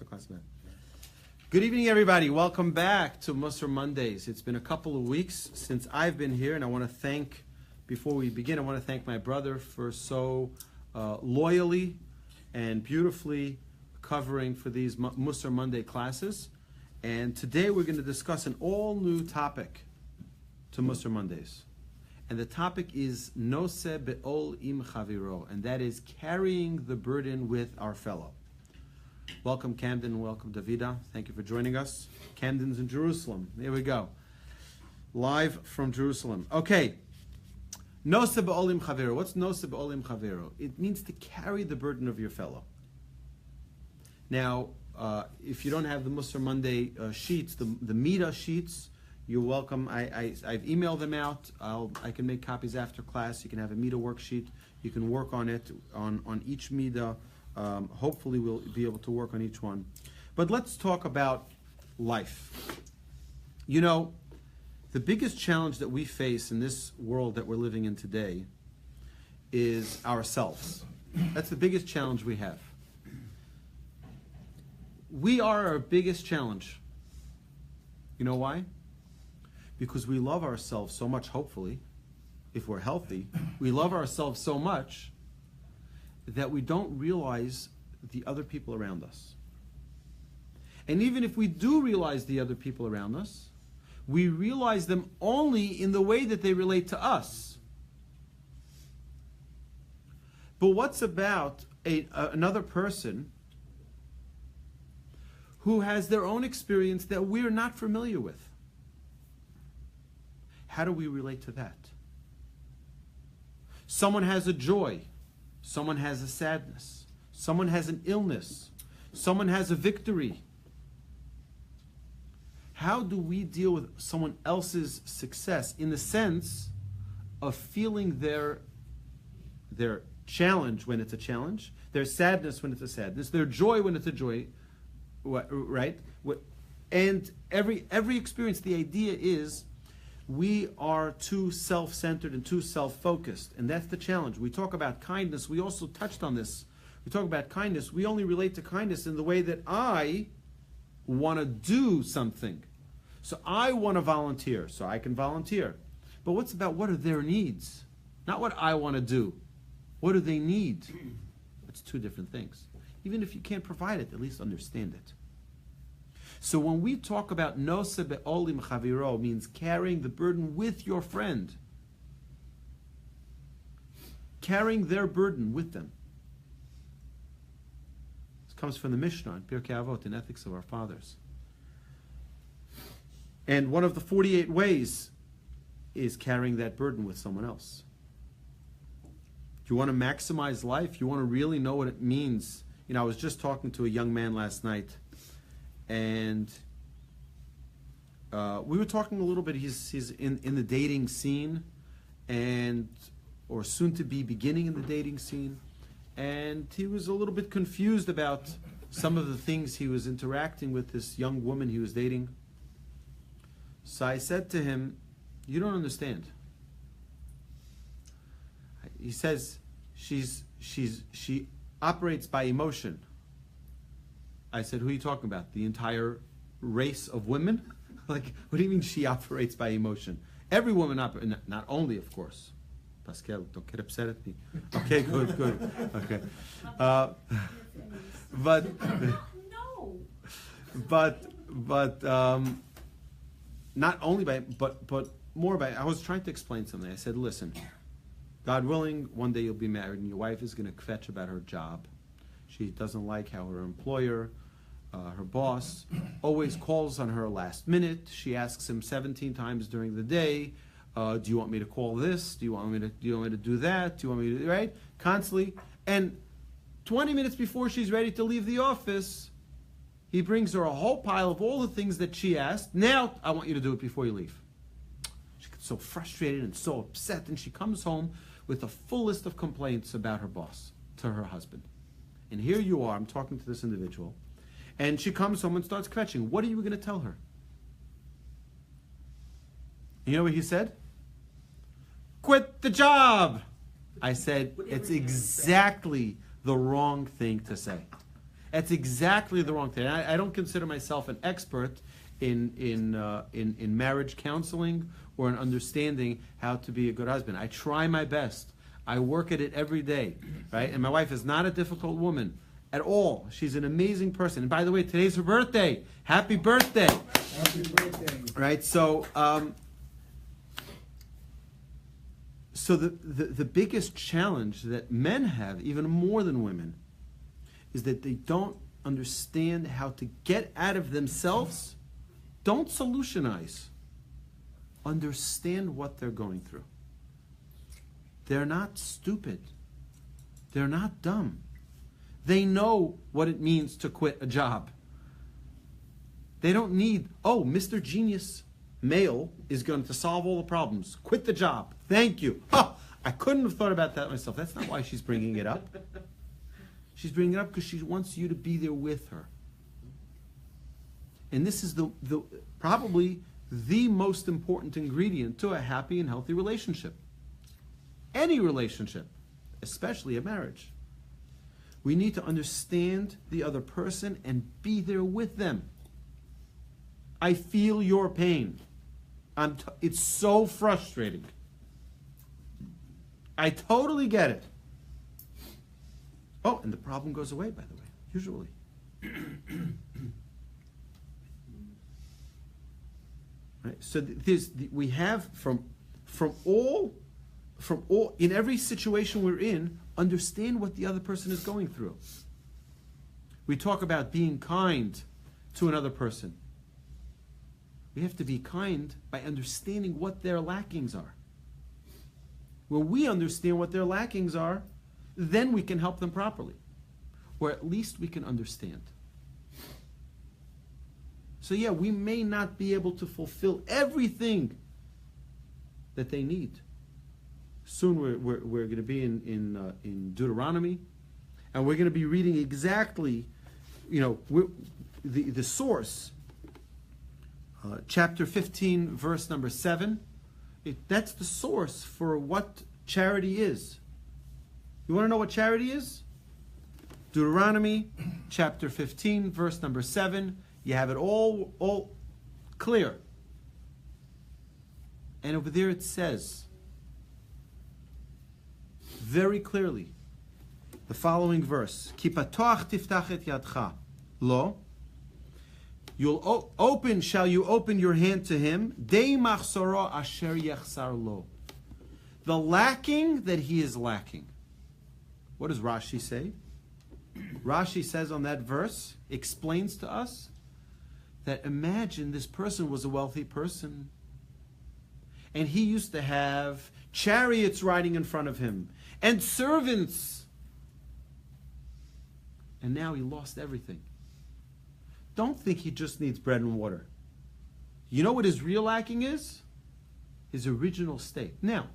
masterclass, man. Good evening, everybody. Welcome back to Mussar Mondays. It's been a couple of weeks since I've been here, and I want to thank, before we begin, I want to thank my brother for so loyally and beautifully covering for these Mussar Monday classes. And today we're going to discuss an all-new topic to Mussar Mondays. And the topic is Noseh be'ol im chaviro, and that is carrying the burden with our fellow. Welcome, Camden. Welcome, Davida. Thank you for joining us. Camden's in Jerusalem. There we go. Live from Jerusalem. Okay. Noseh be'ol im chaviro. What's Noseh be'ol im chaviro? It means to carry the burden of your fellow. Now, if you don't have the Mussar Monday sheets, the Midah sheets, you're welcome. I've emailed them out. I can make copies after class. You can have a Midah worksheet. You can work on it on each Midah. Hopefully we'll be able to work on each one. But let's talk about life. You know, the biggest challenge that we face in this world that we're living in today is ourselves. That's the biggest challenge we have. We are our biggest challenge. You know why? Because we love ourselves so much, hopefully, if we're healthy, we love ourselves so much that we don't realize the other people around us. And even if we do realize the other people around us, we realize them only in the way that they relate to us. But what's about another person who has their own experience that we're not familiar with? How do we relate to that? Someone has a joy. Someone has a sadness. Someone has an illness. Someone has a victory. How do we deal with someone else's success in the sense of feeling their challenge when it's a challenge, their sadness when it's a sadness, their joy when it's a joy, right? And every experience, the idea is we are too self-centered and too self-focused, and that's the challenge. We talk about kindness. We also touched on this. We talk about kindness. We only relate to kindness in the way that I want to do something. So I want to volunteer, so I can volunteer. But what are their needs? Not what I want to do. What do they need? That's two different things. Even if you can't provide it, at least understand it. So when we talk about Noseh be'ol im chaviro, means carrying the burden with your friend. Carrying their burden with them. This comes from the Mishnah in Pirkei Avot, in Ethics of Our Fathers. And one of the 48 ways is carrying that burden with someone else. If you want to maximize life, you want to really know what it means. You know, I was just talking to a young man last night, and we were talking a little bit. He's in the dating scene, or soon to be beginning in the dating scene, and he was a little bit confused about some of the things he was interacting with this young woman he was dating. So I said to him, "You don't understand." He says she operates by emotion. I said, "Who are you talking about? The entire race of women?" Like, what do you mean she operates by emotion? Every woman operates, not only, of course. Pascal, don't get upset at me. Okay, good. Okay. But not only by, but more by, I was trying to explain something. I said, listen, God willing, one day you'll be married and your wife is going to kvetch about her job. She doesn't like how her employer, her boss, always calls on her last minute. She asks him 17 times during the day, do you want me to call this? Do you want me to do that? Do you want me to, right? Constantly. And 20 minutes before she's ready to leave the office, he brings her a whole pile of all the things that she asked. Now, I want you to do it before you leave. She gets so frustrated and so upset, and she comes home with a full list of complaints about her boss to her husband. And here you are, I'm talking to this individual, and she comes home and starts kvetching. What are you going to tell her? You know what he said? Quit the job! I said, it's exactly the wrong thing to say. That's exactly the wrong thing. I don't consider myself an expert in marriage counseling or in understanding how to be a good husband. I try my best. I work at it every day, right? And my wife is not a difficult woman at all. She's an amazing person. And by the way, today's her birthday. Happy birthday! Happy birthday! Right. So, the biggest challenge that men have, even more than women, is that they don't understand how to get out of themselves. Don't solutionize. Understand what they're going through. They're not stupid. They're not dumb. They know what it means to quit a job. They don't need, oh, Mr. Genius male is going to solve all the problems. Quit the job. Thank you. Oh, I couldn't have thought about that myself. That's not why she's bringing it up. She's bringing it up because she wants you to be there with her. And this is the probably the most important ingredient to a happy and healthy relationship. Any relationship, especially a marriage. We need to understand the other person and be there with them. I feel your pain. It's so frustrating. I totally get it. Oh, and the problem goes away, by the way, usually. Right? So we have from all in every situation we're in, understand what the other person is going through. We talk about being kind to another person. We have to be kind by understanding what their lackings are. When we understand what their lackings are, then we can help them properly. Or at least we can understand. So yeah, we may not be able to fulfill everything that they need. Soon we're going to be in Deuteronomy, and we're going to be reading exactly, the source. Chapter 15, verse number 7. That's the source for what charity is. You want to know what charity is? Deuteronomy, chapter 15, verse number 7. You have it all clear. And over there it says, very clearly, the following verse: Ki patoach tiftach et yadcha, lo. Shall you open your hand to him? Dei machsoro asher yachsar lo. The lacking that he is lacking. What does Rashi say? Rashi says on that verse, explains to us that imagine this person was a wealthy person. And he used to have chariots riding in front of him and servants. And now he lost everything. Don't think he just needs bread and water. You know what his real lacking is? His original state. Now,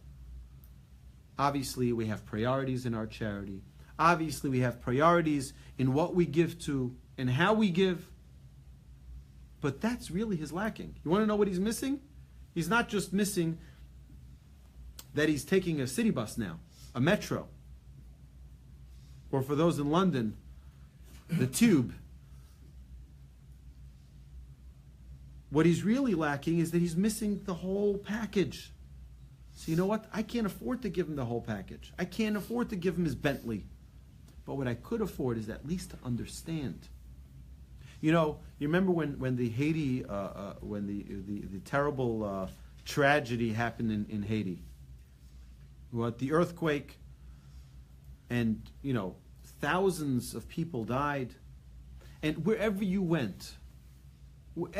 obviously we have priorities in our charity. Obviously we have priorities in what we give to and how we give. But that's really his lacking. You want to know what he's missing? He's not just missing that he's taking a city bus now, a metro. Or for those in London, the tube. What he's really lacking is that he's missing the whole package. So you know what? I can't afford to give him the whole package. I can't afford to give him his Bentley. But what I could afford is at least to understand. You remember when the Haiti, when the terrible tragedy happened in Haiti? What, the earthquake, and thousands of people died, and wherever you went, you'd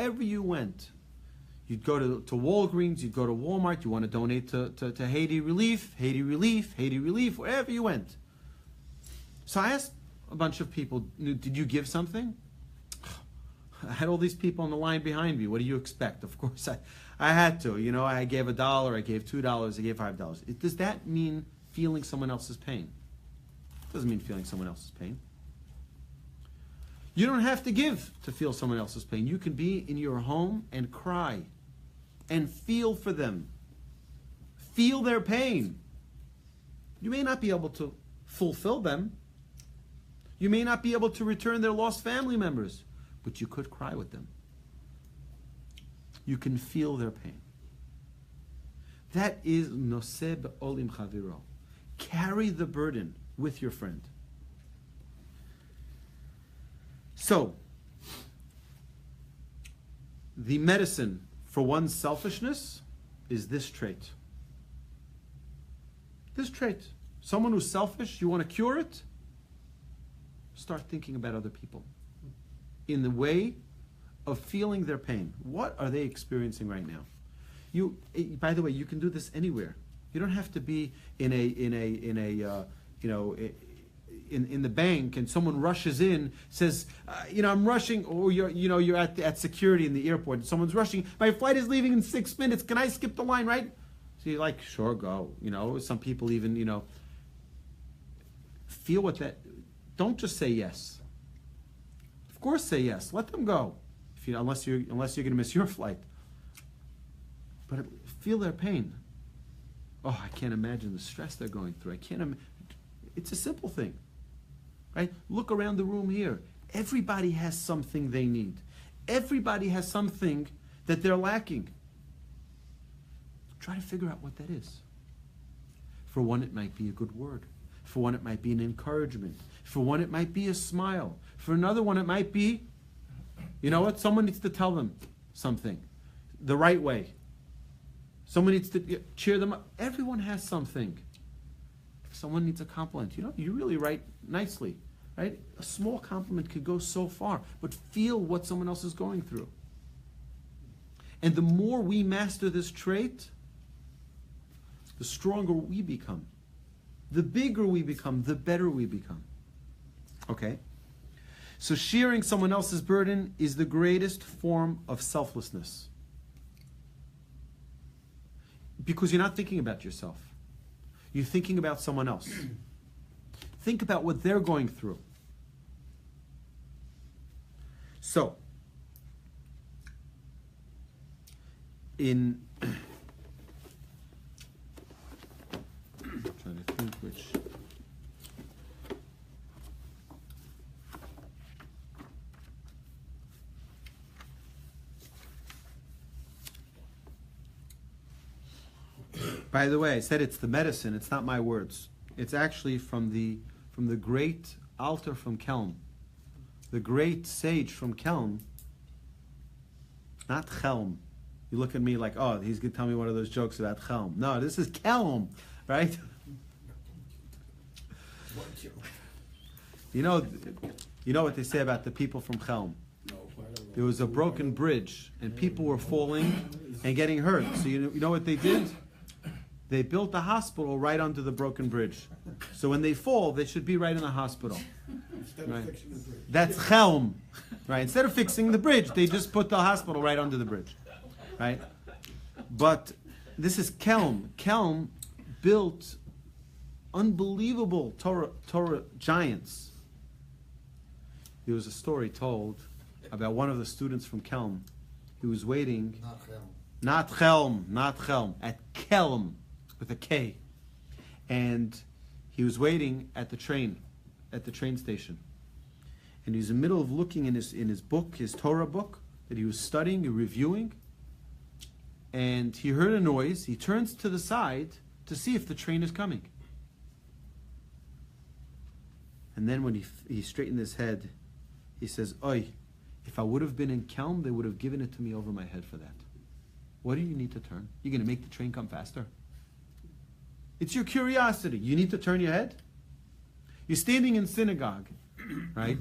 go to Walgreens, you'd go to Walmart, you want to donate to Haiti Relief, wherever you went. So I asked a bunch of people, did you give something? I had all these people on the line behind me. What do you expect? Of course, I had to. I gave $1, I gave $2, I gave $5. Does that mean feeling someone else's pain? It doesn't mean feeling someone else's pain. You don't have to give to feel someone else's pain. You can be in your home and cry and feel for them. Feel their pain. You may not be able to fulfill them. You may not be able to return their lost family members, but you could cry with them. You can feel their pain. That is noseh be'olim chaviro. Carry the burden with your friend. So, the medicine for one's selfishness is this trait. This trait. Someone who's selfish, you want to cure it? Start thinking about other people in the way of feeling their pain. What are they experiencing right now? By the way, you can do this anywhere. You don't have to be in the bank and someone rushes in, says, I'm rushing, or you're at security in the airport and someone's rushing. My flight is leaving in 6 minutes. Can I skip the line, right? So you're like, sure, go. Some people even, feel what that. Don't just say yes. Of course, say yes. Let them go. Unless you're going to miss your flight. But feel their pain. Oh, I can't imagine the stress they're going through. It's a simple thing, right? Look around the room here. Everybody has something they need. Everybody has something that they're lacking. Try to figure out what that is. For one, it might be a good word. For one, it might be an encouragement. For one, it might be a smile. For another one, it might be, someone needs to tell them something the right way. Someone needs to cheer them up. Everyone has something. If someone needs a compliment, you really write nicely, right? A small compliment could go so far, but feel what someone else is going through. And the more we master this trait, the stronger we become. The bigger we become, the better we become. Okay? So sharing someone else's burden is the greatest form of selflessness. Because you're not thinking about yourself. You're thinking about someone else. Think about what they're going through. So, I'm trying to think which. By the way, I said it's the medicine. It's not my words. It's actually from the great Alter from Kelm, the great sage from Kelm. Not Chelm. You look at me like, oh, he's going to tell me one of those jokes about Chelm. No, this is Kelm, right? You know what they say about the people from Chelm? There was a broken bridge, and people were falling and getting hurt. So you know what they did? They built a hospital right under the broken bridge. So when they fall, they should be right in the hospital. Instead right? of fixing the bridge. That's Chelm. Right? Instead of fixing the bridge, they just put the hospital right under the bridge. Right? But this is Kelm. Kelm built unbelievable Torah giants. There was a story told about one of the students from Kelm who was waiting. Not Chelm, at Kelm with a K. And he was waiting at the train station. And he was in the middle of looking in his book, his Torah book, that he was studying and reviewing. And he heard a noise. He turns to the side to see if the train is coming. And then when he straightened his head, he says, "Oi, if I would have been in Kelm, they would have given it to me over my head for that. What do you need to turn? You're going to make the train come faster? It's your curiosity. You need to turn your head? You're standing in synagogue, right?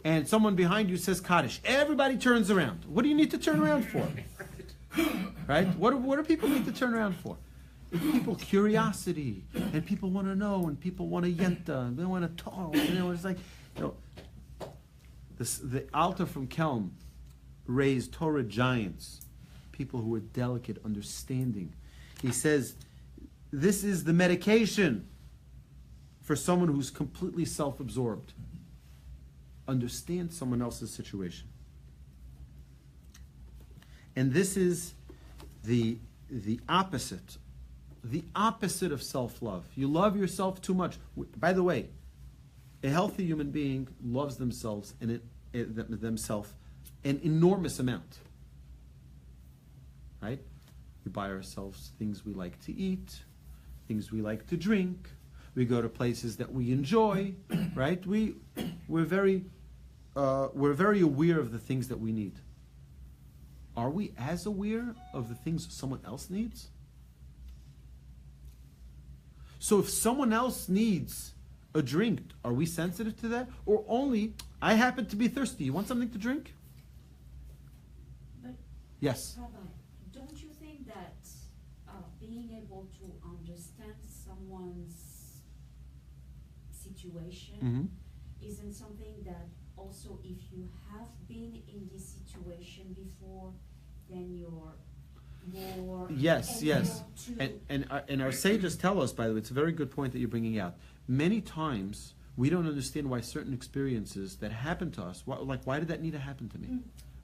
And someone behind you says Kaddish. Everybody turns around. What do you need to turn around for? Right? What do people need to turn around for? It's people curiosity, and people want to know, and people want to yenta, and they want to talk. It's like, the Alter from Kelm raised Torah giants, people who were delicate, understanding. He says, this is the medication for someone who's completely self-absorbed. Understand someone else's situation. And this is the opposite of self-love. You love yourself too much. By the way, A healthy human being loves themselves and themselves an enormous amount. Right? We buy ourselves things we like to eat, things we like to drink. We go to places that we enjoy. Right? We're very aware of the things that we need. Are we as aware of the things someone else needs? So if someone else needs a drink, are we sensitive to that? Or only, I happen to be thirsty. You want something to drink? But, yes. Rabbi, don't you think that being able to understand someone's situation isn't something that also, if you have been in this situation before, then you're more yes. And our sages tell us, by the way, it's a very good point that you're bringing out. Many times we don't understand why certain experiences that happen to us, why did that need to happen to me,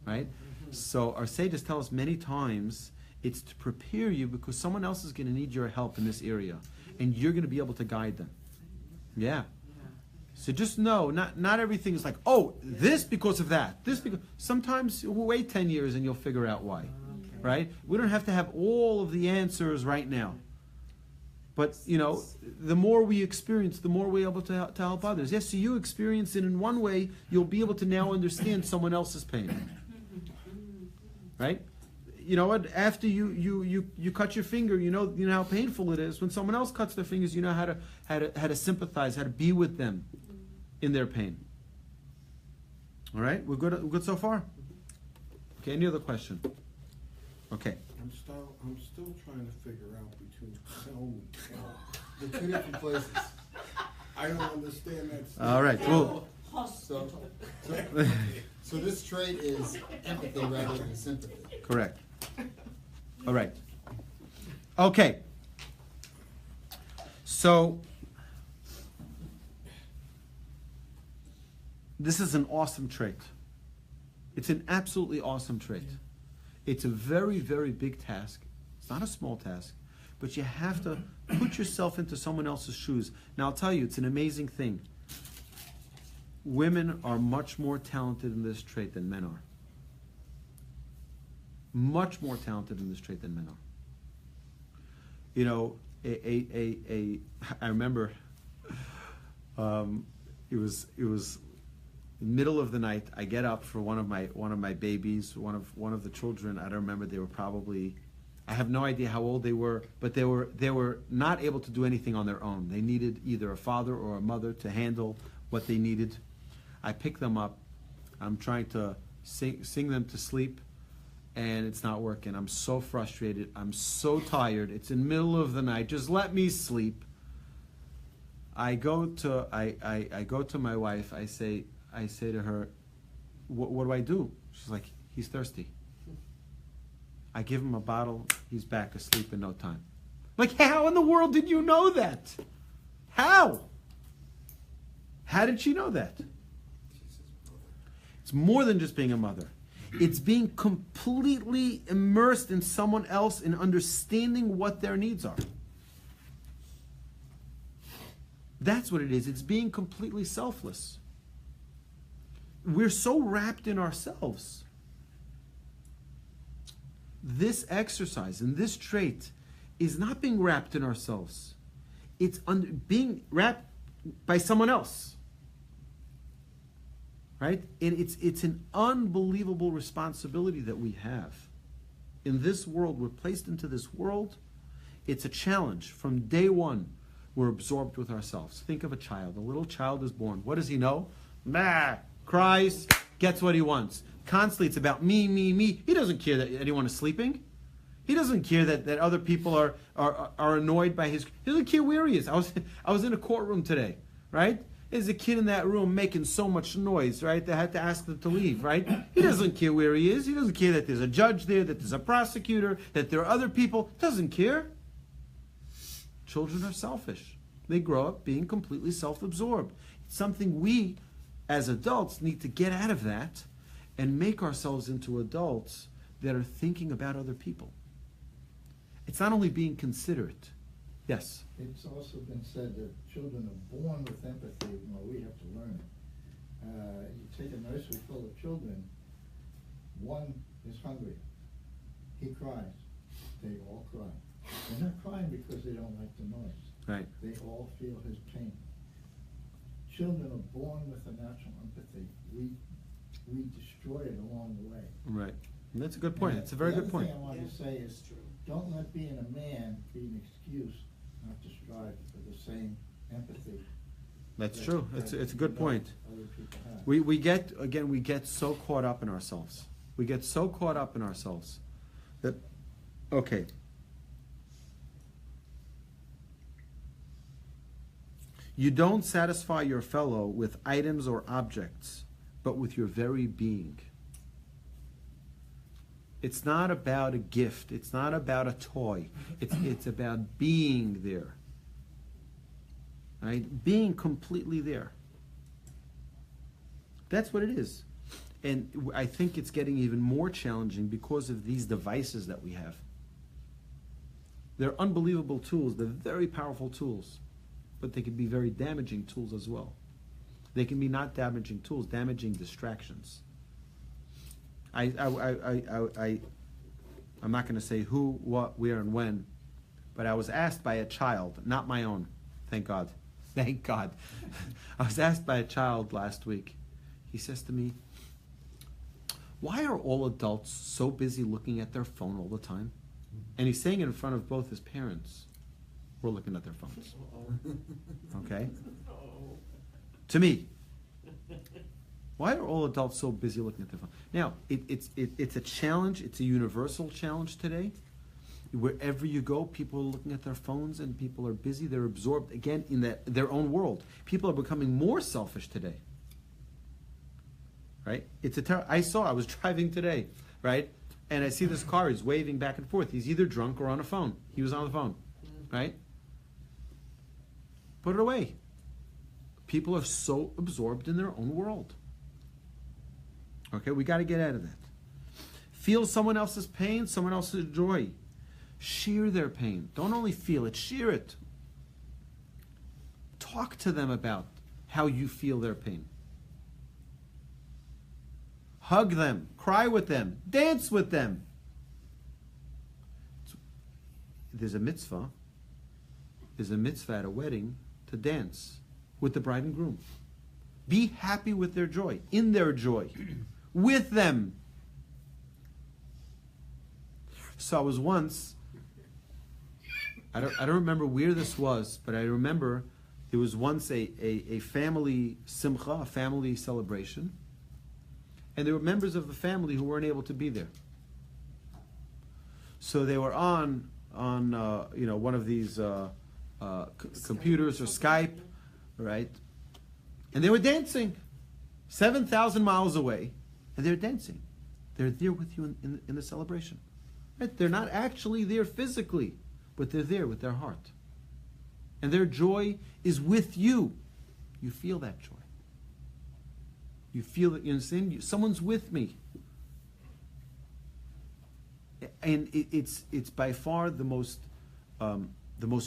right? So our sages tell us many times it's to prepare you because someone else is going to need your help in this area, and you're going to be able to guide them. Yeah. So just know, not everything is like, oh, this because of that. This because sometimes we'll wait 10 years and you'll figure out why. Right? We don't have to have all of the answers right now. But, the more we experience, the more we're able to help others. Yes, so you experience it in one way, you'll be able to now understand someone else's pain. Right? You know what? After you cut your finger, you know how painful it is. When someone else cuts their fingers, you know how to sympathize, how to be with them in their pain. All right? We're good so far? Okay, any other question? Okay. I'm still trying to figure out between tell and tell. The two different places. I don't understand that. All right, cool. So this trait is empathy rather than sympathy. Correct. All right. Okay. So this is an awesome trait. It's an absolutely awesome trait. It's a very, very big task. It's not a small task, but you have to put yourself into someone else's shoes. Now, I'll tell you, it's an amazing thing. Women are much more talented in this trait than men are. Much more talented in this trait than men are. I remember it was middle of the night. I get up for one of my babies, one of the children. I don't remember. They were probably, I have no idea how old they were, but they were not able to do anything on their own. They needed either a father or a mother to handle what they needed. I pick them up. I'm trying to sing them to sleep, and it's not working. I'm so frustrated. I'm so tired. It's in the middle of the night. Just let me sleep. I go to my wife. I say to her, what do I do? She's like, he's thirsty. I give him a bottle. He's back asleep in no time. Like, how in the world did you know that? How? How did she know that? It's more than just being a mother. It's being completely immersed in someone else and understanding what their needs are. That's what it is. It's being completely selfless. We're so wrapped in ourselves. This exercise and this trait is not being wrapped in ourselves. It's being wrapped by someone else. Right? And it's an unbelievable responsibility that we have. In this world, we're placed into this world. It's a challenge. From day one, we're absorbed with ourselves. Think of a child. A little child is born. What does he know? Bah! Cries, gets what he wants. Constantly, it's about me, me, me. He doesn't care that anyone is sleeping. He doesn't care that other people are annoyed by his... He doesn't care where he is. I was in a courtroom today, right? There's a kid in that room making so much noise, right? They had to ask them to leave, right? He doesn't care where he is. He doesn't care that there's a judge there, that there's a prosecutor, that there are other people. Doesn't care. Children are selfish. They grow up being completely self-absorbed. It's something we, as adults, need to get out of that and make ourselves into adults that are thinking about other people. It's not only being considerate. Yes. It's also been said that children are born with empathy. Well, we have to learn it. You take a nursery full of children, one is hungry. He cries. They all cry. They're not crying because they don't like the noise. Right. They all feel his pain. Children are born with a natural empathy. We destroy it along the way. Right. And that's a good point. And It's a very good point. The other thing I wanted to say is, don't let being a man be an excuse not to strive for the same empathy. That's that- true. that It's a good point. other people have. We get so caught up in ourselves. We get so caught up in ourselves that, okay. You don't satisfy your fellow with items or objects, but with your very being. It's not about a gift. It's not about a toy. It's about being there. Right? Being completely there. That's what it is. And I think it's getting even more challenging because of these devices that we have. They're unbelievable tools. They're very powerful tools. But they can be very damaging tools as well. They can be not damaging tools, damaging distractions. I'm not going to say who, what, where, and when, but I was asked by a child, not my own, thank God. Thank God. I was asked by a child last week. He says to me, why are all adults so busy looking at their phone all the time? And he's saying it in front of both his parents. We're looking at their phones. Okay? To me. Why are all adults so busy looking at their phone? Now, it's a challenge. It's a universal challenge today. Wherever you go, people are looking at their phones and people are busy. They're absorbed, again, in their own world. People are becoming more selfish today. Right? I was driving today, right? And I see this car, he's waving back and forth. He's either drunk or on a phone. He was on the phone, right? Put it away. People are so absorbed in their own world. Okay, we got to get out of that. Feel someone else's pain, someone else's joy. Share their pain. Don't only feel it, share it. Talk to them about how you feel their pain. Hug them, cry with them, dance with them. There's a mitzvah at a wedding to dance with the bride and groom. Be happy with their joy, in their joy, with them. So I was once, I don't remember where this was, but I remember there was once a family simcha, a family celebration, and there were members of the family who weren't able to be there. So they were on one of these computers or Skype, right? And they were dancing 7,000 miles away, and they're dancing. They're there with you in the celebration. Right? They're not actually there physically, but they're there with their heart. And their joy is with you. You feel that joy. You feel that, you understand? Someone's with me. And it's by far the most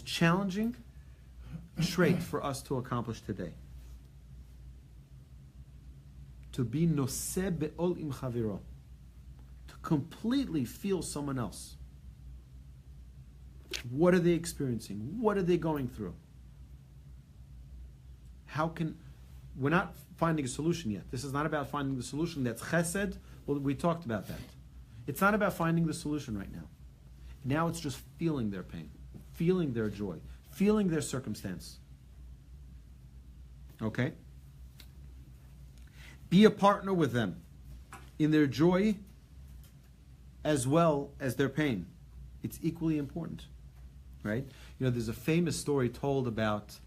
challenging trait for us to accomplish today. To be noseh be'ol im chaviro. To completely feel someone else. What are they experiencing? What are they going through? We're not finding a solution yet. This is not about finding the solution. That's chesed. Well, we talked about that. It's not about finding the solution right now. Now it's just feeling their pain, feeling their joy, feeling their circumstance. Okay? Be a partner with them in their joy as well as their pain. It's equally important, right? You know, there's a famous story told about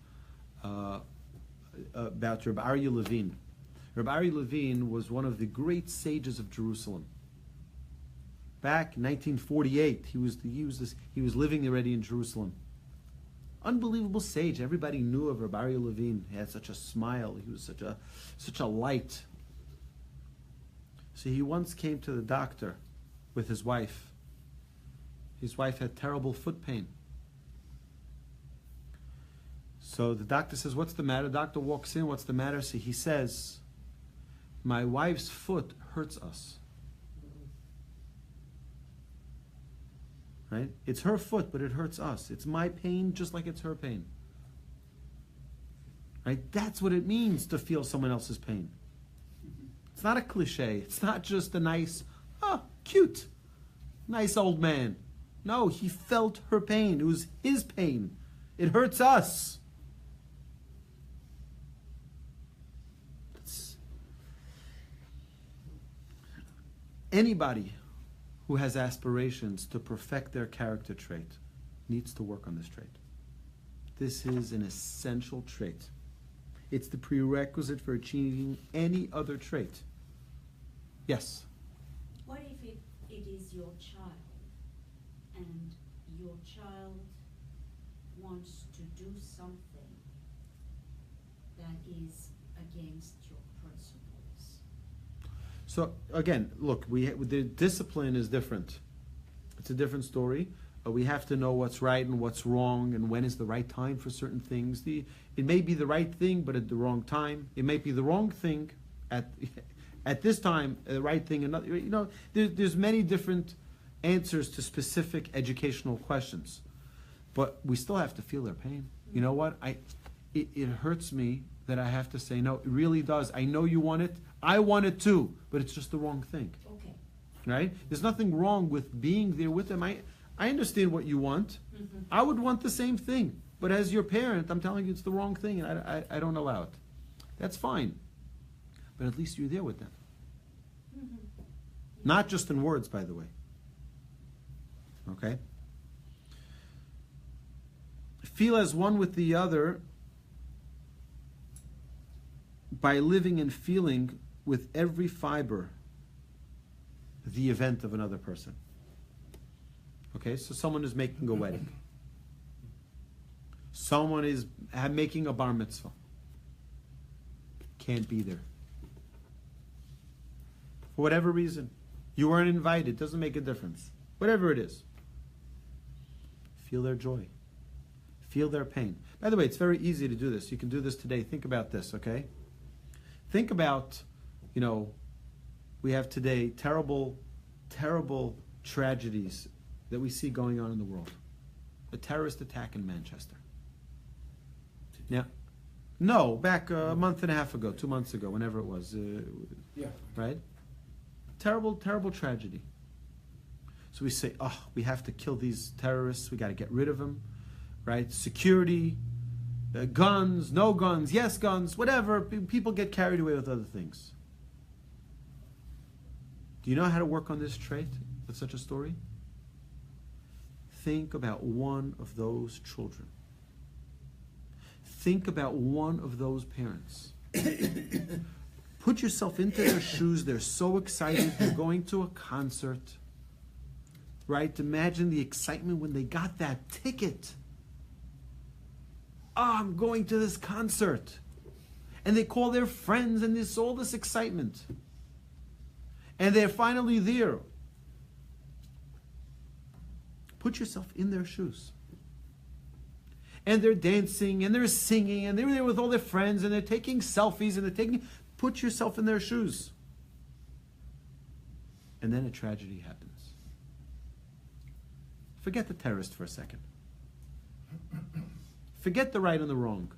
Rabbi Aryeh Wolbe. Rabbi Aryeh Wolbe was one of the great sages of Jerusalem. Back in 1948, he was living already in Jerusalem. Unbelievable sage. Everybody knew of Rabbi Aryeh Wolbe. He had such a smile. He was such a light. So he once came to the doctor with his wife. His wife had terrible foot pain. So the doctor says, what's the matter? Doctor walks in, what's the matter? So he says, my wife's foot hurts us. Right? It's her foot, but it hurts us. It's my pain just like it's her pain. Right? That's what it means to feel someone else's pain. It's not a cliche. It's not just a nice, cute, nice old man. No, he felt her pain. It was his pain. It hurts us. Anybody who has aspirations to perfect their character trait needs to work on this trait. This is an essential trait. It's the prerequisite for achieving any other trait. Yes? What if it is your child, and your child wants to do something that is against your principles? So again, look, the discipline is different. It's a different story. We have to know what's right and what's wrong, and when is the right time for certain things. It may be the right thing, but at the wrong time. It may be the wrong thing at this time, the right thing another. You know, there's many different answers to specific educational questions, but we still have to feel their pain. You know what? It hurts me that I have to say no. It really does. I know you want it. I want it too, but it's just the wrong thing. Okay. Right? There's nothing wrong with being there with them. I understand what you want. Mm-hmm. I would want the same thing. But as your parent, I'm telling you it's the wrong thing, and I don't allow it. That's fine. But at least you're there with them. Mm-hmm. Not just in words, by the way. Okay? Feel as one with the other by living and feeling with every fiber the event of another person. Okay, so someone is making a wedding. Someone is making a bar mitzvah. Can't be there. For whatever reason. You weren't invited. Doesn't make a difference. Whatever it is. Feel their joy. Feel their pain. By the way, it's very easy to do this. You can do this today. Think about this, okay? Think about, we have today terrible, terrible tragedies that we see going on in the world. A terrorist attack in Manchester. Now, no, back a month and a half ago, 2 months ago, whenever it was. Yeah. Right? Terrible, terrible tragedy. So we say, we have to kill these terrorists. We got to get rid of them. Right? Security, guns, no guns, yes guns, whatever. People get carried away with other things. Do you know how to work on this trait with such a story? Think about one of those children. Think about one of those parents. Put yourself into their shoes. They're so excited. They're going to a concert. Right? Imagine the excitement when they got that ticket. I'm going to this concert. And they call their friends and there's all this excitement. And they're finally there. Put yourself in their shoes. And they're dancing and they're singing and they're there with all their friends and they're taking selfies and they're taking... Put yourself in their shoes. And then a tragedy happens. Forget the terrorist for a second. Forget the right and the wrong.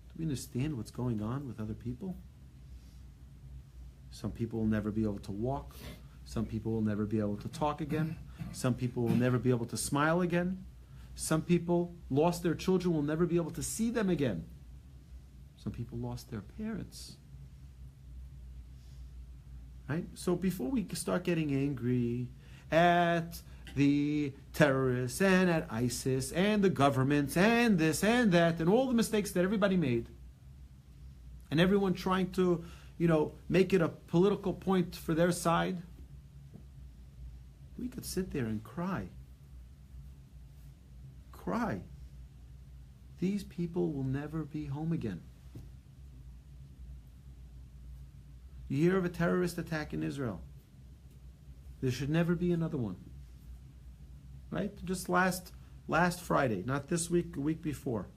Do we understand what's going on with other people? Some people will never be able to walk. Some people will never be able to talk again. Some people will never be able to smile again. Some people lost their children, will never be able to see them again. Some people lost their parents. Right? So before we start getting angry at the terrorists and at ISIS and the governments and this and that and all the mistakes that everybody made, and everyone trying to, make it a political point for their side, we could sit there and cry. Cry. These people will never be home again. You hear of a terrorist attack in Israel. There should never be another one. Right? Just last last Friday, not this week, the week before.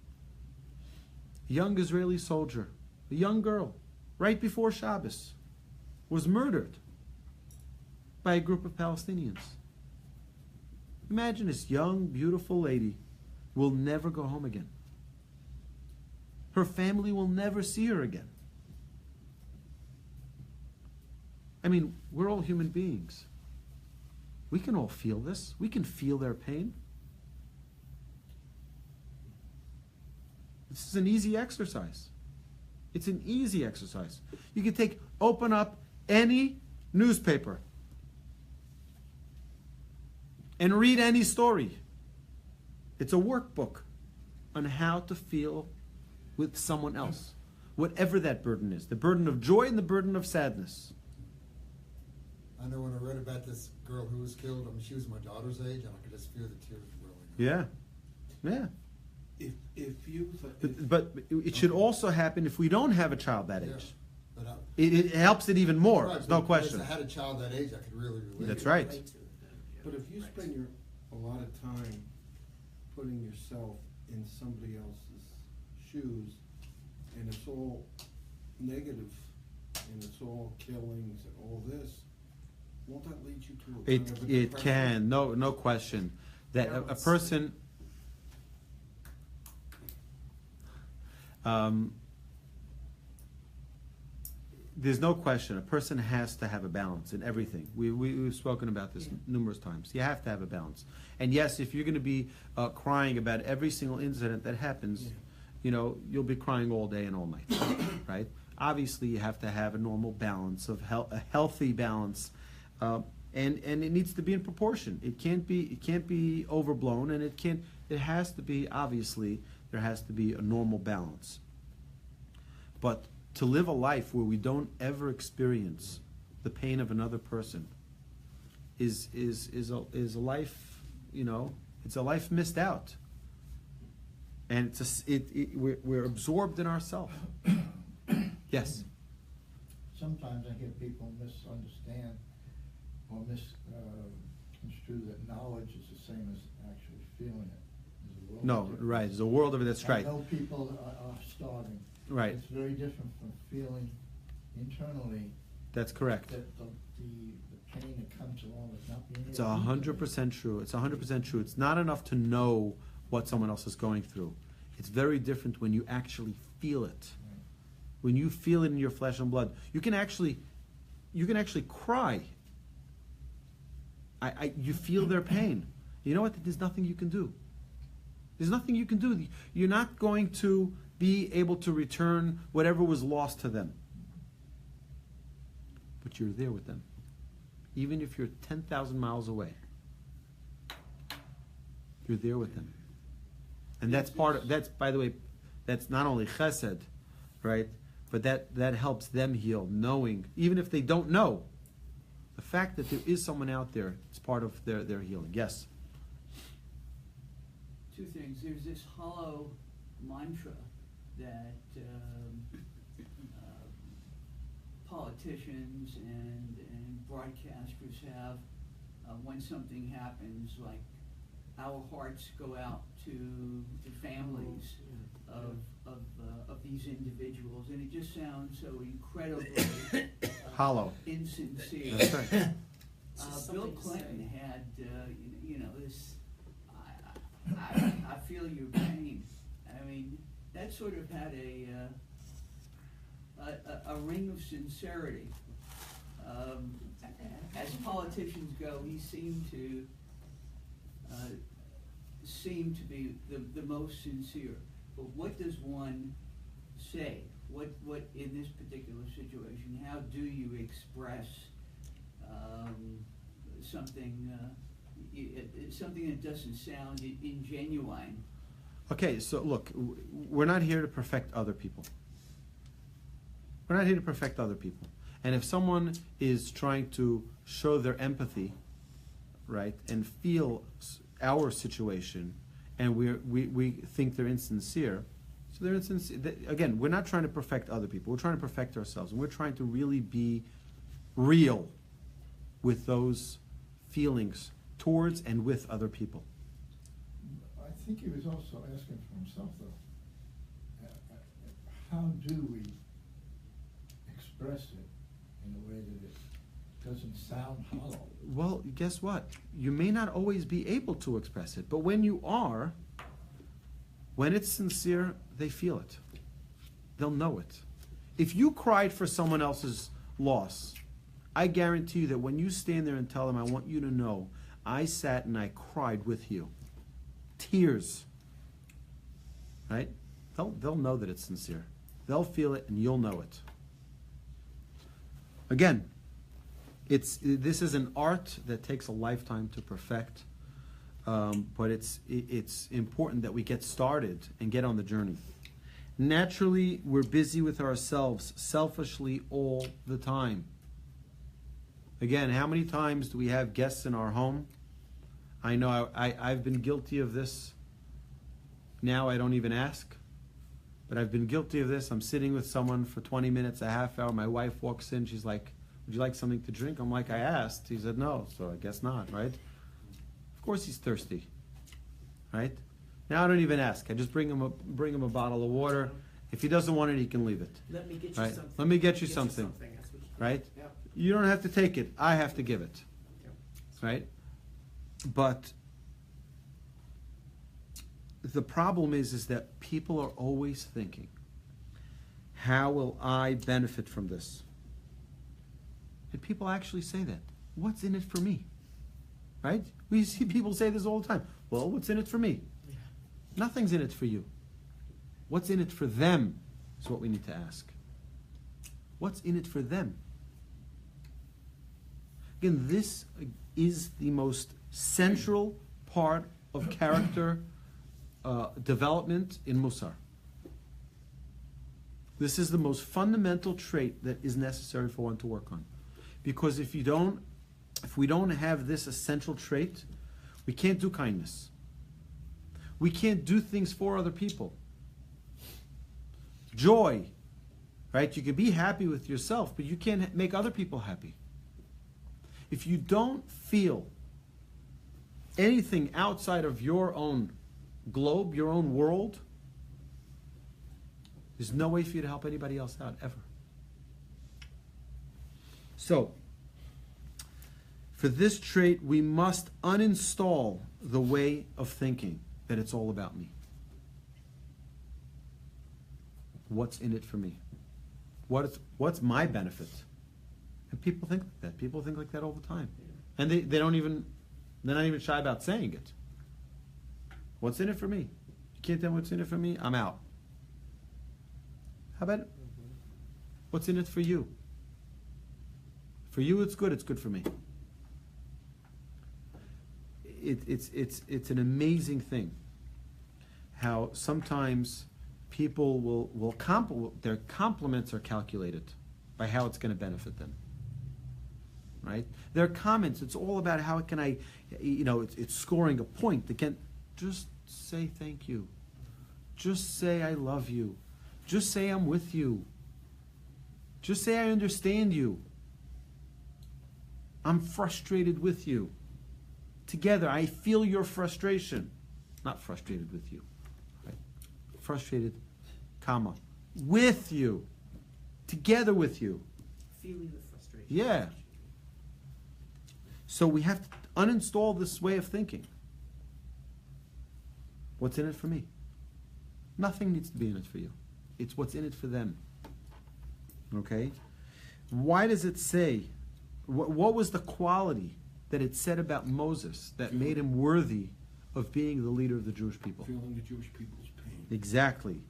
A young Israeli soldier, a young girl, right before Shabbos, was murdered by a group of Palestinians. Imagine this young, beautiful lady will never go home again. Her family will never see her again. I mean, we're all human beings. We can all feel this. We can feel their pain. This is an easy exercise. It's an easy exercise. You can open up any newspaper and read any story. It's a workbook on how to feel with someone else, whatever that burden is, the burden of joy and the burden of sadness. I know when I read about this girl who was killed, I mean, she was my daughter's age, and I could just feel the tears welling up. Yeah, yeah. If you... But it should also happen if we don't have a child that Yeah, age. but It helps it even more. right, There's no but question. If I had a child that age, I could really relate. That's right. But if you spend a lot of time putting yourself in somebody else's shoes, and it's all negative, and it's all killings and all this, won't that lead you to a kind of a It depression? can, no question. That a person... there's no question. A person has to have a balance in everything. We've spoken about this numerous times. You have to have a balance. And yes, if you're going to be crying about every single incident that happens, you'll be crying all day and all night, right? Obviously, you have to have a normal balance of a healthy balance, and it needs to be in proportion. It can't be overblown, and it has to be, obviously, there has to be a normal balance. But to live a life where we don't ever experience the pain of another person is a life, it's a life missed out, and we're absorbed in ourselves. Yes. Sometimes I hear people misunderstand or misconstrue that knowledge is the same as actually feeling it. There's a world No, of difference. right. There's a world of it. That's right. I know people are starving. Right. It's very different from feeling internally That's correct. that the pain that comes along with not being It's able to eat 100% true. It's 100% true. It's not enough to know what someone else is going through. It's very different when you actually feel it. Right. When you feel it in your flesh and blood, you can actually cry. You feel their pain. You know what? There's nothing you can do. There's nothing you can do. You're not going to be able to return whatever was lost to them. But you're there with them. Even if you're 10,000 miles away. You're there with them. And that's by the way, that's not only chesed, right? But that helps them heal, knowing, even if they don't know, the fact that there is someone out there, it's part of their healing. Yes? Two things. There's this hollow mantra that politicians and broadcasters have when something happens, like our hearts go out to the families of these individuals, and it just sounds so incredibly Hollow. insincere. That's right. Bill Clinton had, this. I feel your pain. I mean, that sort of had a ring of sincerity. As politicians go, he seemed to be the most sincere. But what does one say? What in this particular situation? How do you express something that doesn't sound ingenuine? Okay, so look, we're not here to perfect other people. We're not here to perfect other people. And if someone is trying to show their empathy, right, and feel our situation, and we think they're insincere, so they're insincere. Again, we're not trying to perfect other people. We're trying to perfect ourselves, and we're trying to really be real with those feelings towards and with other people. I think he was also asking for himself, though. How do we express it in a way that it doesn't sound hollow? Well, guess what? You may not always be able to express it, but when you are, when it's sincere, they feel it. They'll know it. If you cried for someone else's loss, I guarantee you that when you stand there and tell them, I want you to know, I sat and I cried with you. Tears. Right? They'll know that it's sincere. They'll feel it and you'll know it. Again, this is an art that takes a lifetime to perfect, but it's important that we get started and get on the journey. Naturally, we're busy with ourselves selfishly all the time. Again, how many times do we have guests in our home? I know I've been guilty of this. Now I don't even ask. But I've been guilty of this. I'm sitting with someone for 20 minutes, a half hour. My wife walks in. She's like, would you like something to drink? I'm like, I asked. He said no, so I guess not, right? Of course he's thirsty, right? Now I don't even ask. I just bring him a bottle of water. If he doesn't want it, he can leave it. Let me get you Right? something. Let me get you something. That's what you Right? Yep. You don't have to take it. I have to give it. Yep. Right? But the problem is that people are always thinking, how will I benefit from this? And people actually say that. What's in it for me? Right? We see people say this all the time. Well, what's in it for me? Yeah. Nothing's in it for you. What's in it for them is what we need to ask. What's in it for them? Again, this is the most central part of character development in Mussar. This is the most fundamental trait that is necessary for one to work on. Because if we don't have this essential trait, we can't do kindness. We can't do things for other people. Joy, right? You can be happy with yourself, but you can't make other people happy. If you don't feel anything outside of your own globe, your own world, there's no way for you to help anybody else out, ever. So, for this trait, we must uninstall the way of thinking that it's all about me. What's in it for me? What's my benefit? And people think like that. People think like that all the time. And they're not even shy about saying it. What's in it for me? You can't tell me what's in it for me? I'm out. How about it? What's in it for you? For you, it's good for me. It's an amazing thing how sometimes people will their compliments are calculated by how it's going to benefit them. Right? Their comments, it's all about how can I, it's scoring a point. They can't just say thank you. Just say I love you. Just say I'm with you. Just say I understand you. I'm frustrated with you. Together, I feel your frustration. Not frustrated with you. Right? Frustrated, comma, with you. Together with you. Feeling the frustration. Yeah. So we have to uninstall this way of thinking. What's in it for me? Nothing needs to be in it for you. It's what's in it for them. Okay? Why does it say, what was the quality that it said about Moses that made him worthy of being the leader of the Jewish people? Feeling the Jewish people's pain. Exactly.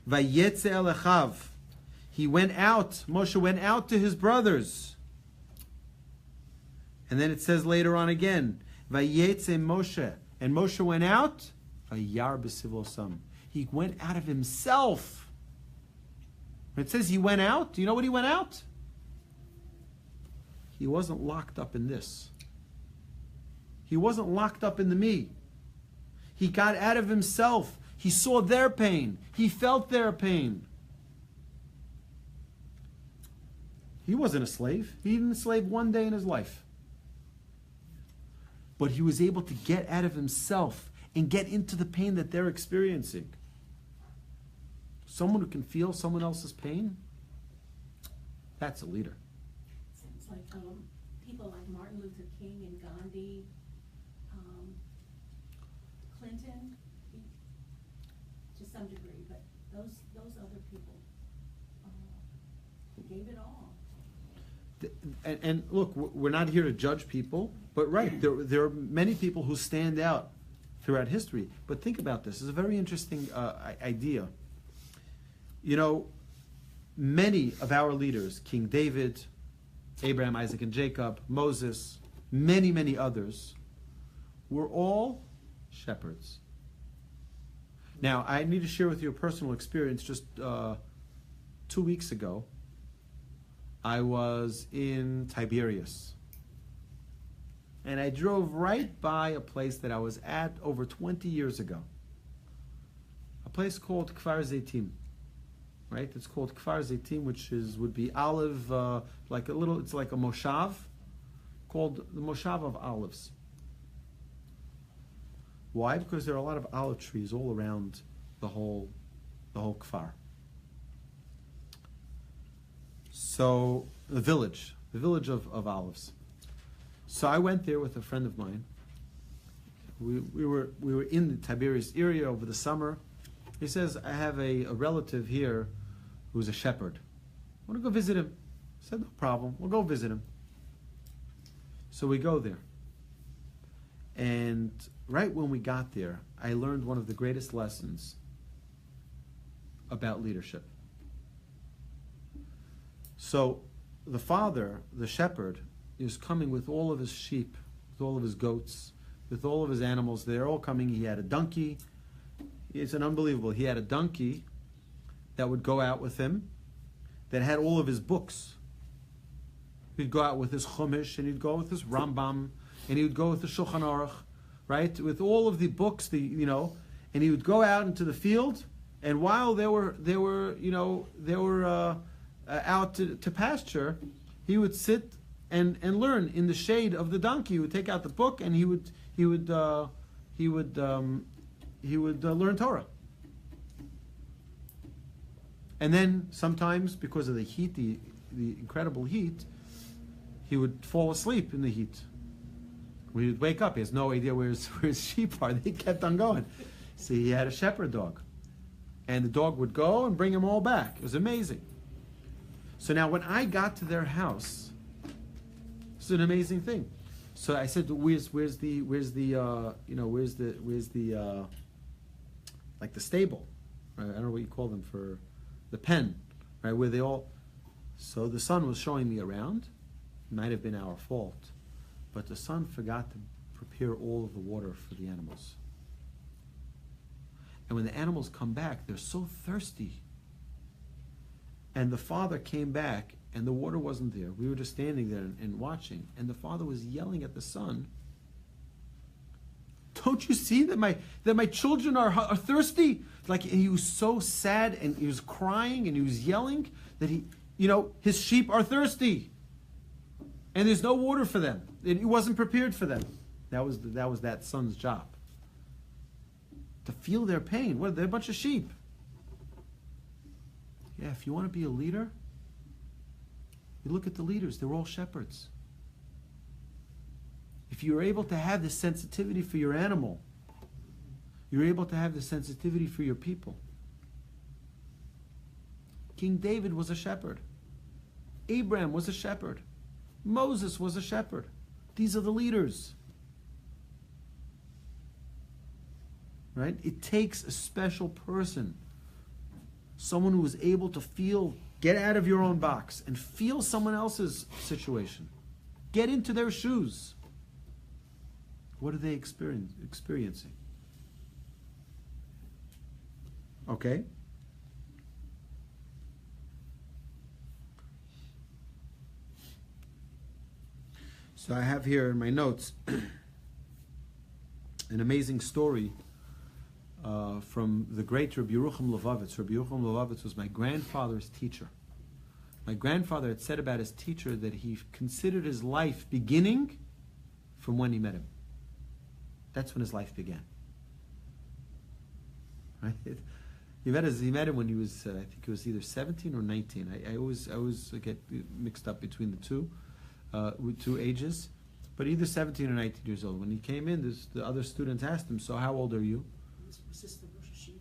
Vayetze el Achav. He went out, Moshe went out to his brothers. And then it says later on again, Vayetze Moshe. And Moshe went out, Vayar b'sivlosam. He went out of himself. When it says he went out, do you know what he went out? He wasn't locked up in this. He wasn't locked up in the me. He got out of himself. He saw their pain. He felt their pain. He wasn't a slave. He didn't slave one day in his life. But he was able to get out of himself and get into the pain that they're experiencing. Someone who can feel someone else's pain, that's a leader. Sounds like people like Martin Luther King and Gandhi, Clinton, to some degree, but those other people gave it all. And look, we're not here to judge people, but right, there are many people who stand out throughout history. But think about this. It's a very interesting idea. You know, many of our leaders, King David, Abraham, Isaac, and Jacob, Moses, many, many others, were all shepherds. Now, I need to share with you a personal experience. Just 2 weeks ago, I was in Tiberias. And I drove right by a place that I was at over 20 years ago. A place called Kfar Zeitim. Right? It's called Kfar Zeitim, which would be olive, it's like a moshav, called the moshav of olives. Why? Because there are a lot of olive trees all around the whole Kfar. So, the village of olives. So I went there with a friend of mine. We were in the Tiberias area over the summer. He says, I have a relative here who's a shepherd. I want to go visit him. I said, no problem. We'll go visit him. So we go there. And right when we got there, I learned one of the greatest lessons about leadership. So the father, the shepherd, is coming with all of his sheep, with all of his goats, with all of his animals. They're all coming. He had a donkey. It's an unbelievable. He had a donkey that would go out with him that had all of his books. He'd go out with his Chumash, and he'd go with his Rambam, and he would go with the Shulchan Aruch, right? With all of the books, and he would go out into the field, and while they were out to pasture, he would sit and learn in the shade of the donkey. He would take out the book, and he would learn Torah. And then sometimes, because of the heat, the incredible heat, he would fall asleep in the heat. When he would wake up, he has no idea where his sheep are. They kept on going. See, he had a shepherd dog. And the dog would go and bring him all back. It was amazing. So now when I got to their house, it's an amazing thing. So I said, where's the like the stable, right? I don't know what you call them, for the pen, right? Where they all. So the son was showing me around. It might have been our fault, but the son forgot to prepare all of the water for the animals. And when the animals come back, they're so thirsty. And the father came back, and the water wasn't there. We were just standing there and watching. And the father was yelling at the son, "Don't you see that my children are thirsty?" Like, he was so sad, and he was crying, and he was yelling that his sheep are thirsty, and there's no water for them. He wasn't prepared for them. That was that son's job, to feel their pain. They're a bunch of sheep. Yeah, if you want to be a leader, you look at the leaders. They're all shepherds. If you're able to have this sensitivity for your animal, you're able to have the sensitivity for your people. King David was a shepherd. Abraham was a shepherd. Moses was a shepherd. These are the leaders. Right? It takes a special person. Someone who is able to get out of your own box and feel someone else's situation. Get into their shoes. What are they experiencing? Okay? So I have here in my notes an amazing story from the great Rabbi Yerucham Levovitz. Rabbi Yerucham Levovitz was my grandfather's teacher. My grandfather had said about his teacher that he considered his life beginning from when he met him. That's when his life began. right? He met him when he was, I think it was either 17 or 19. I always get mixed up between the two, with two ages, but either 17 or 19 years old. When he came in, the other students asked him, "So how old are you?" Was this the Rosh Hashiva?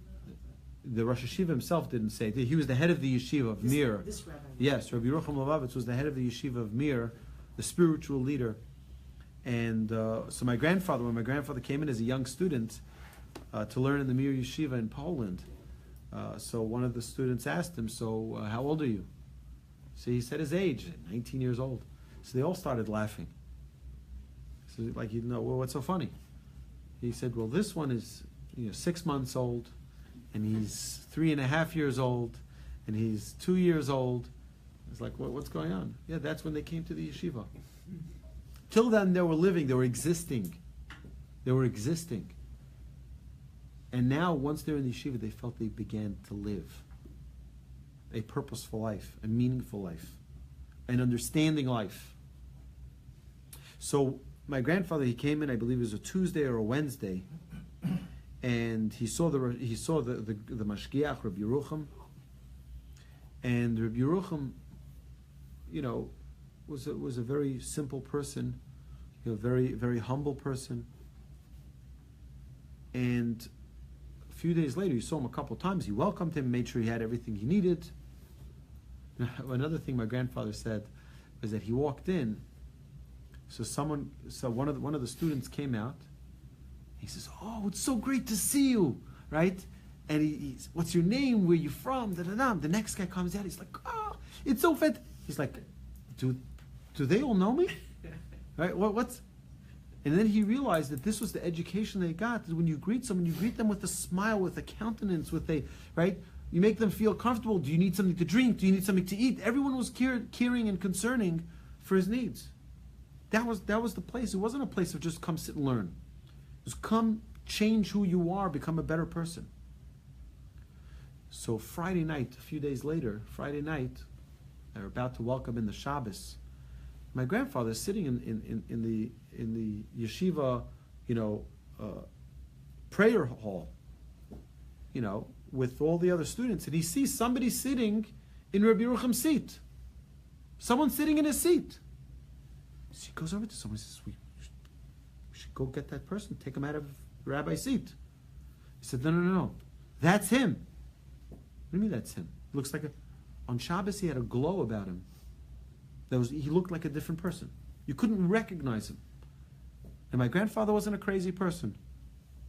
The Rosh Hashiva himself didn't say. He was the head of the yeshiva of Mir. This rabbi. Yes, Rabbi Yerucham Levavitz was the head of the yeshiva of Mir, the spiritual leader. And so when my grandfather came in as a young student to learn in the Mir yeshiva in Poland, so one of the students asked him, "So how old are you?" So he said his age, 19 years old. So they all started laughing. So like, well, what's so funny? He said, "Well, this one is 6 months old, and he's 3.5 years old, and he's 2 years old." It's like, what's going on? Yeah, that's when they came to the yeshiva. Till then, they were living, they were existing. And now, once they're in the yeshiva, they felt they began to live a purposeful life, a meaningful life, an understanding life. So my grandfather, he came in, I believe it was a Tuesday or a Wednesday, and he saw the mashgiach, Rabbi Yerucham, and Rabbi Yerucham, was a very simple person, very, very humble person. And a few days later, he saw him a couple times. He welcomed him, made sure he had everything he needed. Another thing my grandfather said was that he walked in. So one of the students came out. He says, "Oh, it's so great to see you," right? And he's, "What's your name? Where you from?" Da-da-da. The next guy comes out. He's like, "Oh, it's so fat." He's like, "Do they all know me?" Right? What's? And then he realized that this was the education they got. That when you greet someone, you greet them with a smile, with a countenance, right? You make them feel comfortable. Do you need something to drink? Do you need something to eat? Everyone was caring and concerning for his needs. That was the place. It wasn't a place of just come sit and learn. It was come change who you are, become a better person. So Friday night, a few days later, they're about to welcome in the Shabbos. My grandfather is sitting in the yeshiva, prayer hall, with all the other students, and he sees somebody sitting in Rabbi Yerucham's seat. Someone sitting in his seat. So he goes over to someone and says, we should go get that person, take him out of the rabbi's seat. He said, no, that's him. What do you mean that's him? It looks like on Shabbos he had a glow about him. He looked like a different person. You couldn't recognize him. And my grandfather wasn't a crazy person,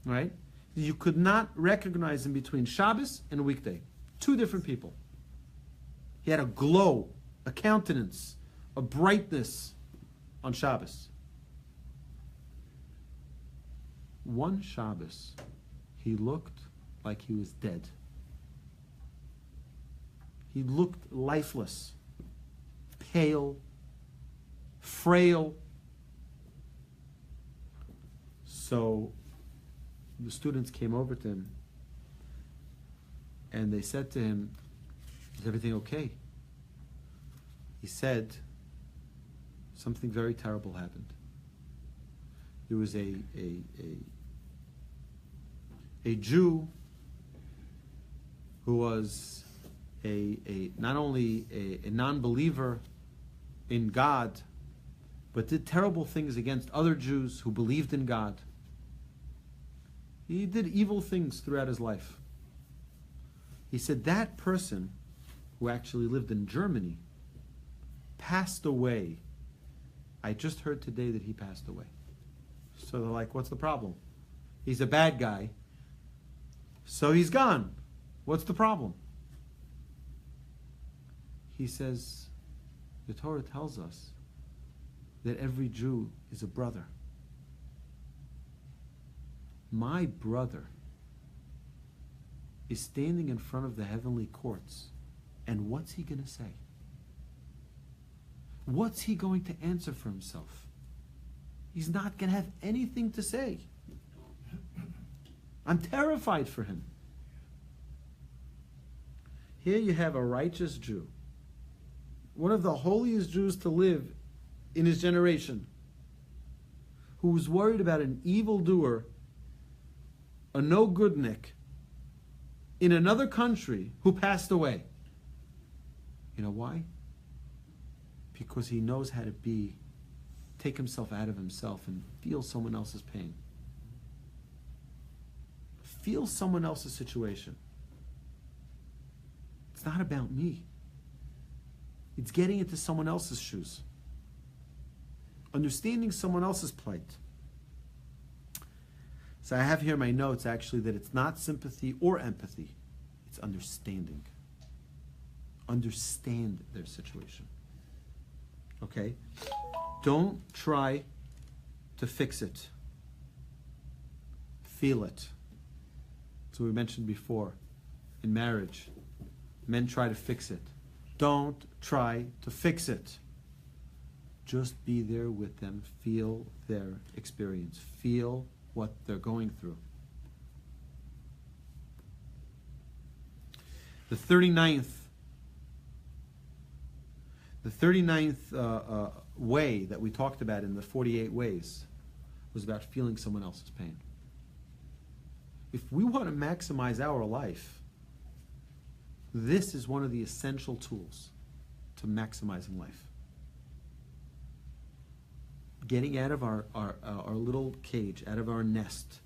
right? You could not recognize him between Shabbos and a weekday. Two different people. He had a glow, a countenance, a brightness on Shabbos. One Shabbos, he looked like he was dead. He looked lifeless, pale, frail. So the students came over to him and they said to him, "Is everything okay?" He said, "Something very terrible happened. There was a Jew who was not only a non-believer in God, but did terrible things against other Jews who believed in God. He did evil things throughout his life." He said that person, who actually lived in Germany, passed away. I just heard today that he passed away. So they're like, what's the problem? He's a bad guy, so he's gone. What's the problem? He says, the Torah tells us that every Jew is a brother. My brother is standing in front of the heavenly courts, and what's he going to say? What's he going to answer for himself? He's not going to have anything to say. I'm terrified for him. Here you have a righteous Jew, one of the holiest Jews to live in his generation, who was worried about an evildoer, a no-goodnik, in another country who passed away. You know why? Because he knows how to take himself out of himself and feel someone else's pain. Feel someone else's situation. It's not about me. It's getting into someone else's shoes. Understanding someone else's plight. So I have here in my notes actually that it's not sympathy or empathy. It's understanding. Understand their situation. Okay? Don't try to fix it. Feel it. So we mentioned before, in marriage, men try to fix it. Don't try to fix it. Just be there with them. Feel their experience. Feel what they're going through. The 39th way that we talked about in the 48 ways was about feeling someone else's pain. If we want to maximize our life, this is one of the essential tools to maximizing life. Getting out of our little cage, out of our nest,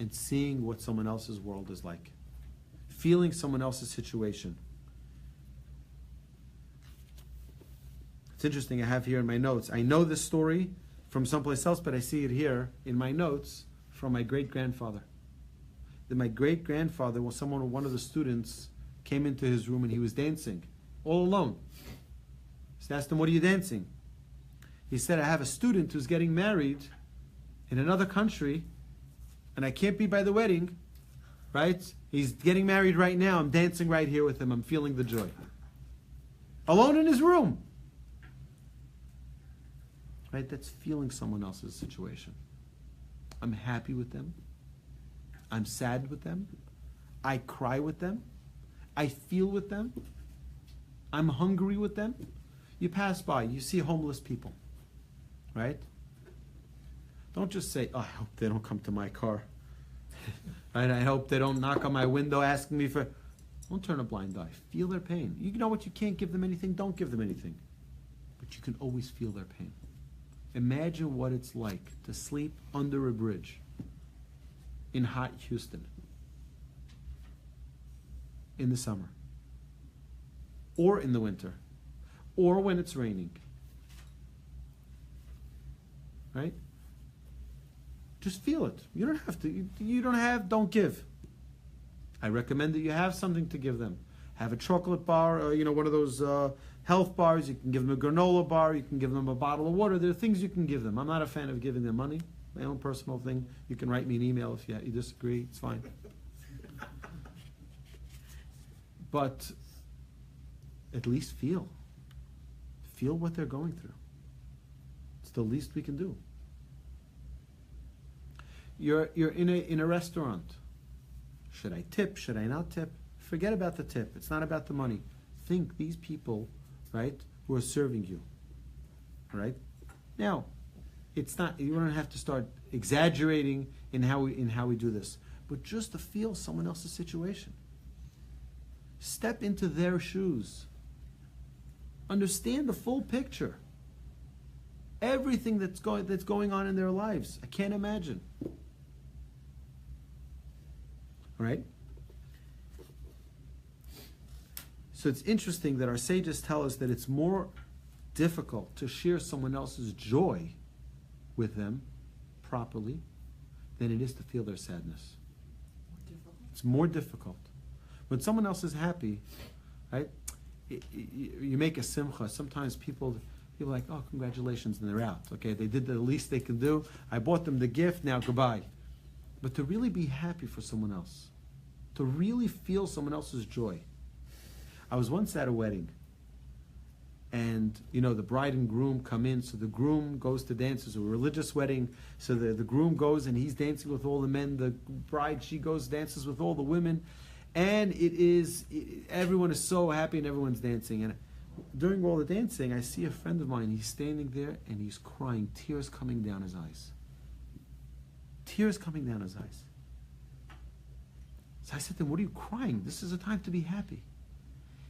and seeing what someone else's world is like. Feeling someone else's situation. It's interesting, I have here in my notes. I know this story from someplace else, but I see it here in my notes from my great-grandfather. That my great-grandfather was one of the students came into his room and he was dancing, all alone. Just asked him, what are you dancing? He said, I have a student who's getting married in another country and I can't be by the wedding, right? He's getting married right now. I'm dancing right here with him. I'm feeling the joy. Alone in his room. Right? That's feeling someone else's situation. I'm happy with them. I'm sad with them. I cry with them. I feel with them. I'm hungry with them. You pass by, you see homeless people, right? Don't just say, oh, I hope they don't come to my car. Right? I hope they don't knock on my window asking me for... Don't turn a blind eye. Feel their pain. You know what? You can't give them anything. Don't give them anything. But you can always feel their pain. Imagine what it's like to sleep under a bridge in hot Houston in the summer or in the winter or when it's raining. Right? Just feel it. You don't have to. You don't have, don't give. I recommend that you have something to give them. Have a chocolate bar, or, one of those health bars. You can give them a granola bar. You can give them a bottle of water. There are things you can give them. I'm not a fan of giving them money. My own personal thing. You can write me an email if you disagree. It's fine. But at least feel. Feel what they're going through. It's the least we can do. You're in a restaurant. Should I tip? Should I not tip? Forget about the tip. It's not about the money. Think these people, right, who are serving you. All right? Now, it's not, you don't have to start exaggerating in how we do this, but just to feel someone else's situation. Step into their shoes. Understand the full picture. Everything that's going on in their lives. I can't imagine. All right? So it's interesting that our sages tell us that it's more difficult to share someone else's joy with them properly than it is to feel their sadness. It's more difficult. When someone else is happy, right? You make a simcha. Sometimes people are like, oh, congratulations, and they're out. Okay, they did the least they can do. I bought them the gift, now goodbye. But to really be happy for someone else, to really feel someone else's joy. I was once at a wedding, and the bride and groom come in, so the groom goes to dance. It's a religious wedding, so the groom goes and he's dancing with all the men. The bride, she goes, dances with all the women, and everyone is so happy and everyone's dancing. And during all the dancing, I see a friend of mine, he's standing there and he's crying, tears coming down his eyes. Tears coming down his eyes. So I said to him, what are you crying? This is a time to be happy.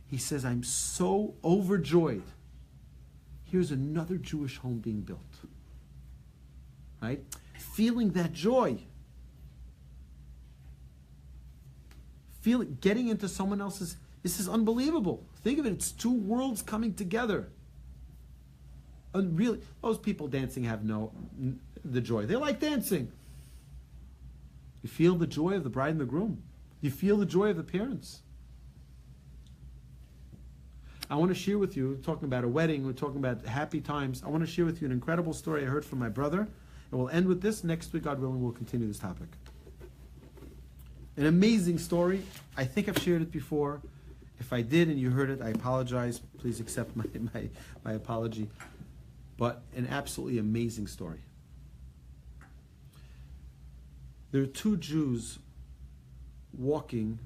He says, I'm so overjoyed. Here's another Jewish home being built. Right? Feeling that joy. Getting into someone else's, this is unbelievable. Think of it, it's two worlds coming together. Really, most people dancing have the joy. They like dancing. You feel the joy of the bride and the groom. You feel the joy of the parents. I want to share with you, talking about a wedding, we're talking about happy times. I want to share with you an incredible story I heard from my brother. And we'll end with this. Next week, God willing, we'll continue this topic. An amazing story. I think I've shared it before. If I did and you heard it, I apologize. Please accept my apology. But an absolutely amazing story. There are two Jews walking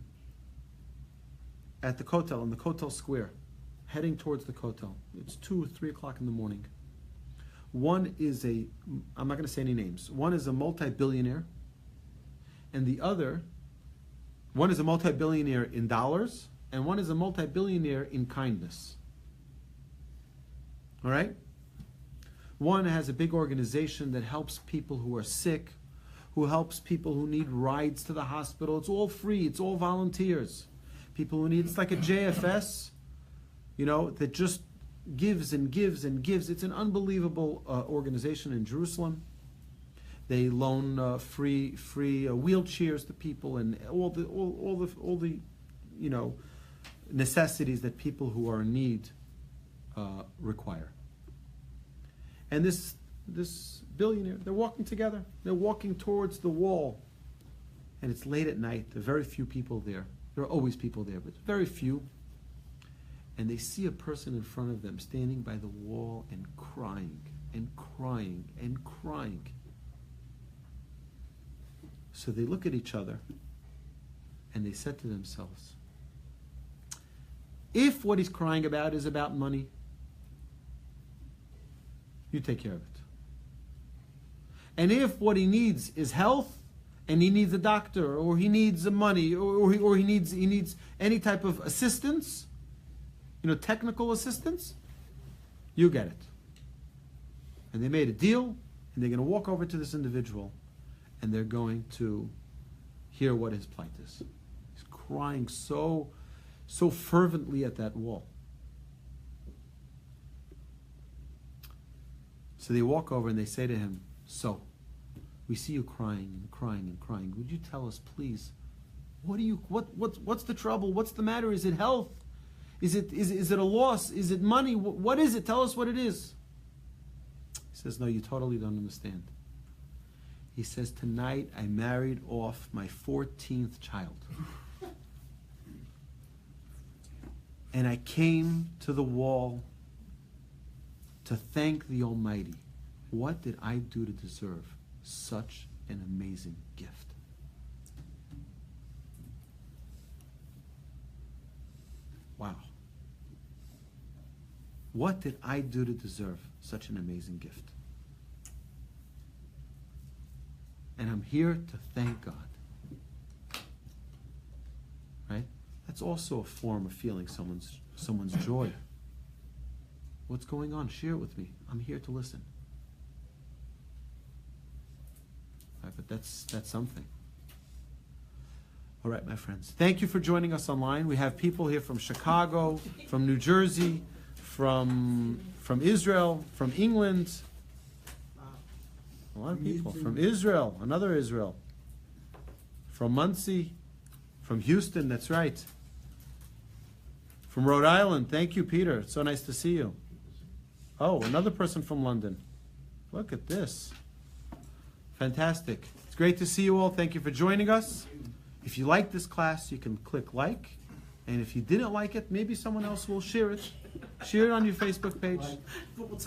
at the Kotel, in the Kotel Square, heading towards the Kotel. It's 2 or 3 o'clock in the morning. One is I'm not going to say any names. One is a multi-billionaire, and the other, one is a multi-billionaire in dollars, and one is a multi-billionaire in kindness. All right? One has a big organization that helps people who are sick, who helps people who need rides to the hospital. It's all free. It's all volunteers. People who need, it's like a JFS, that just gives and gives and gives. It's an unbelievable organization in Jerusalem. They loan free wheelchairs to people and all the necessities that people who are in need require. And this billionaire, they're walking together. They're walking towards the wall, and it's late at night. There are very few people there. There are always people there, but very few. And they see a person in front of them standing by the wall and crying and crying and crying. So they look at each other and they said to themselves, if what he's crying about is about money, you take care of it. And if what he needs is health, and he needs a doctor, or he needs money, or he needs any type of assistance, technical assistance, you get it. And they made a deal, and they're going to walk over to this individual, and they're going to hear what his plight is. He's crying so fervently at that wall. So they walk over and they say to him, so, we see you crying and crying and crying. Would you tell us, please, what's the trouble? What's the matter? Is it health? Is it a loss? Is it money? What is it? Tell us what it is. He says, no, you totally don't understand. He says, tonight I married off my 14th child. And I came to the wall to thank the Almighty. What did I do to deserve such an amazing gift? Wow. What did I do to deserve such an amazing gift? And I'm here to thank God. Right? That's also a form of feeling someone's joy. What's going on? Share it with me. I'm here to listen. Right, but that's something. All right, my friends. Thank you for joining us online. We have people here from Chicago, from New Jersey, from Israel, from England. A lot of people. From Israel, another Israel. From Muncie, from Houston, that's right. From Rhode Island. Thank you, Peter. It's so nice to see you. Oh, another person from London. Look at this. Fantastic. It's great to see you all. Thank you for joining us. If you like this class, you can click like. And if you didn't like it, maybe someone else will share it. Share it on your Facebook page.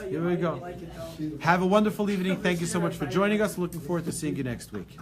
Here we go. Have a wonderful evening. Thank you so much for joining us. Looking forward to seeing you next week.